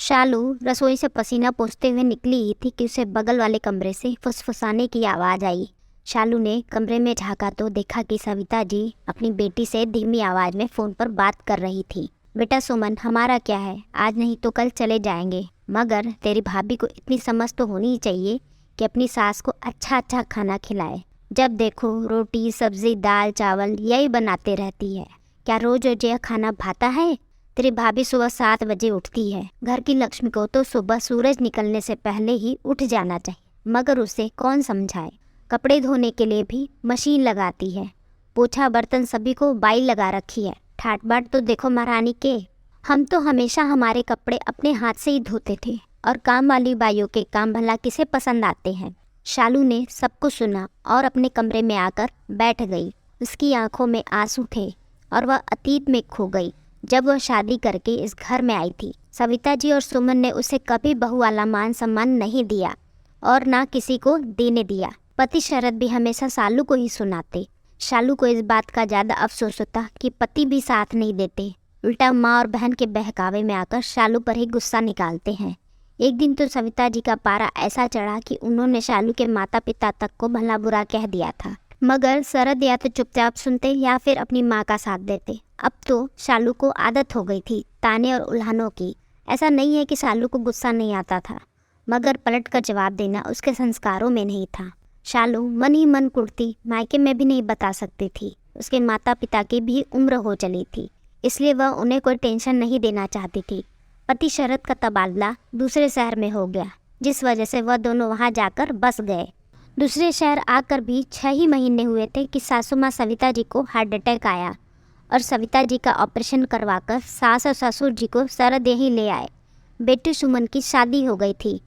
शालू रसोई से पसीना पोंछते हुए निकली ही थी कि उसे बगल वाले कमरे से फुसफुसाने की आवाज़ आई। शालू ने कमरे में झांका तो देखा कि सविता जी अपनी बेटी से धीमी आवाज़ में फ़ोन पर बात कर रही थी। बेटा सुमन, हमारा क्या है, आज नहीं तो कल चले जाएंगे, मगर तेरी भाभी को इतनी समझ तो होनी चाहिए कि अपनी सास को अच्छा अच्छा खाना खिलाए। जब देखो रोटी सब्जी दाल चावल यही बनाते रहती है। क्या रोज रोज यह खाना भाता है? तेरी भाभी सुबह 7 बजे उठती है। घर की लक्ष्मी को तो सुबह सूरज निकलने से पहले ही उठ जाना चाहिए, मगर उसे कौन समझाए। कपड़े धोने के लिए भी मशीन लगाती है, पोछा बर्तन सभी को बाई लगा रखी है। ठाट बाट तो देखो महारानी के। हम तो हमेशा हमारे कपड़े अपने हाथ से ही धोते थे, और काम वाली बाइयों के काम भला किसे पसंद आते हैं। शालू ने सब कुछ सुना और अपने कमरे में आकर बैठ गई। उसकी आंखों में आंसू थे और वह अतीत में खो गई। जब वह शादी करके इस घर में आई थी, सविता जी और सुमन ने उसे कभी बहू वाला मान सम्मान नहीं दिया और ना किसी को देने दिया। पति शरद भी हमेशा शालू को ही सुनाते। शालू को इस बात का ज़्यादा अफसोस होता कि पति भी साथ नहीं देते, उल्टा माँ और बहन के बहकावे में आकर शालू पर ही गुस्सा निकालते हैं। एक दिन तो सविता जी का पारा ऐसा चढ़ा कि उन्होंने शालू के माता पिता तक को भला बुरा कह दिया था, मगर शरद या तो चुपचाप सुनते या फिर अपनी माँ का साथ देते। अब तो शालू को आदत हो गई थी ताने और उल्हानों की। ऐसा नहीं है कि शालू को गुस्सा नहीं आता था, मगर पलट कर जवाब देना उसके संस्कारों में नहीं था। शालू मन ही मन कुड़ती मायके में भी नहीं बता सकती थी। उसके माता पिता की भी उम्र हो चली थी, इसलिए वह उन्हें कोई टेंशन नहीं देना चाहती थी। पति शरद का तबादला दूसरे शहर में हो गया, जिस वजह से वह दोनों वहाँ जाकर बस गए। दूसरे शहर आकर भी 6 ही महीने हुए थे कि सासू माँ सविता जी को हार्ट अटैक आया और सविता जी का ऑपरेशन करवाकर सास और ससुर जी को शरद यहीं ले आए। बेटी सुमन की शादी हो गई थी,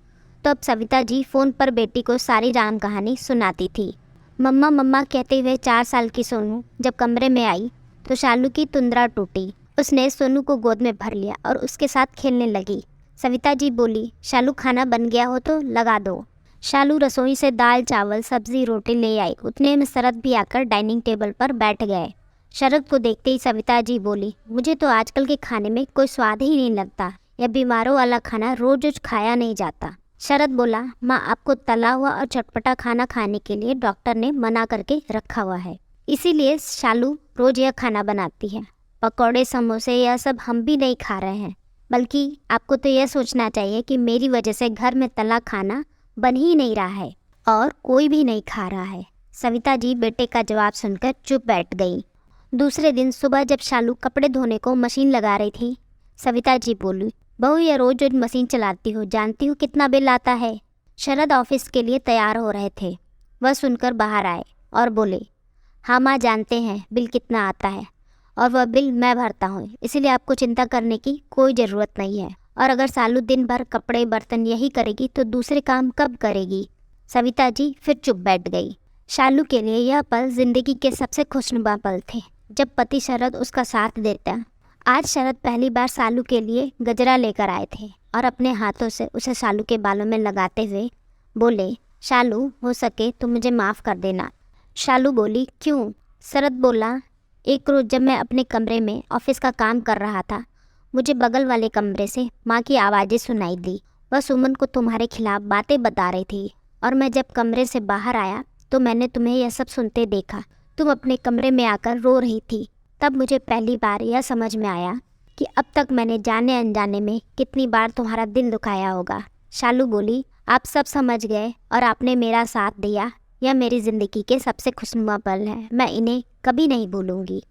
तो अब सविता जी फ़ोन पर बेटी को सारी राम कहानी सुनाती थी। मम्मा मम्मा कहते हुए 4 साल की सोनू जब कमरे में आई तो शालू की तुंद्रा टूटी। उसने सोनू को गोद में भर लिया और उसके साथ खेलने लगी। सविता जी बोली, शालू खाना बन गया हो तो लगा दो। शालू रसोई से दाल चावल सब्जी रोटी ले आई। उतने में शरद भी आकर डाइनिंग टेबल पर बैठ गए। शरद को देखते ही सविता जी बोली, मुझे तो आजकल के खाने में कोई स्वाद ही नहीं लगता। यह बीमारों वाला खाना रोज रोज खाया नहीं जाता। शरद बोला, माँ आपको तला हुआ और चटपटा खाना खाने के लिए डॉक्टर ने मना करके रखा हुआ है, इसीलिए शालू रोज यह खाना बनाती है। पकौड़े समोसे यह सब हम भी नहीं खा रहे हैं, बल्कि आपको तो यह सोचना चाहिए कि मेरी वजह से घर में तला खाना बन ही नहीं रहा है और कोई भी नहीं खा रहा है। सविता जी बेटे का जवाब सुनकर चुप बैठ गई। दूसरे दिन सुबह जब शालू कपड़े धोने को मशीन लगा रही थी, सविता जी बोली, बहू ये रोज रोज मशीन चलाती हो, जानती हो कितना बिल आता है। शरद ऑफिस के लिए तैयार हो रहे थे, वह सुनकर बाहर आए और बोले, हाँ माँ जानते हैं बिल कितना आता है और वह बिल मैं भरता हूँ, इसीलिए आपको चिंता करने की कोई ज़रूरत नहीं है। और अगर शालू दिन भर कपड़े बर्तन यही करेगी तो दूसरे काम कब करेगी। सविता जी फिर चुप बैठ गई। शालू के लिए यह पल जिंदगी के सबसे खुशनुमा पल थे, जब पति शरद उसका साथ देता। आज शरद पहली बार शालू के लिए गजरा लेकर आए थे और अपने हाथों से उसे शालू के बालों में लगाते हुए बोले, शालू हो सके तो मुझे माफ़ कर देना। शालू बोली, क्यों? शरद बोला, एक रोज़ जब मैं अपने कमरे में ऑफिस का काम कर रहा था, मुझे बगल वाले कमरे से माँ की आवाज़ें सुनाई दी। वह सुमन को तुम्हारे खिलाफ बातें बता रही थी और मैं जब कमरे से बाहर आया तो मैंने तुम्हें यह सब सुनते देखा। तुम अपने कमरे में आकर रो रही थी। तब मुझे पहली बार यह समझ में आया कि अब तक मैंने जाने अनजाने में कितनी बार तुम्हारा दिल दुखाया होगा। शालू बोली, आप सब समझ गए और आपने मेरा साथ दिया। यह मेरी ज़िंदगी के सबसे खुशनुमा पल है, मैं इन्हें कभी नहीं भूलूंगी।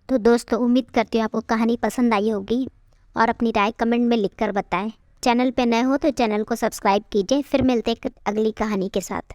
तो दोस्तों, उम्मीद करती हूँ आपको कहानी पसंद आई होगी और अपनी राय कमेंट में लिखकर बताएं। चैनल पे नए हो तो चैनल को सब्सक्राइब कीजिए। फिर मिलते हैं अगली कहानी के साथ।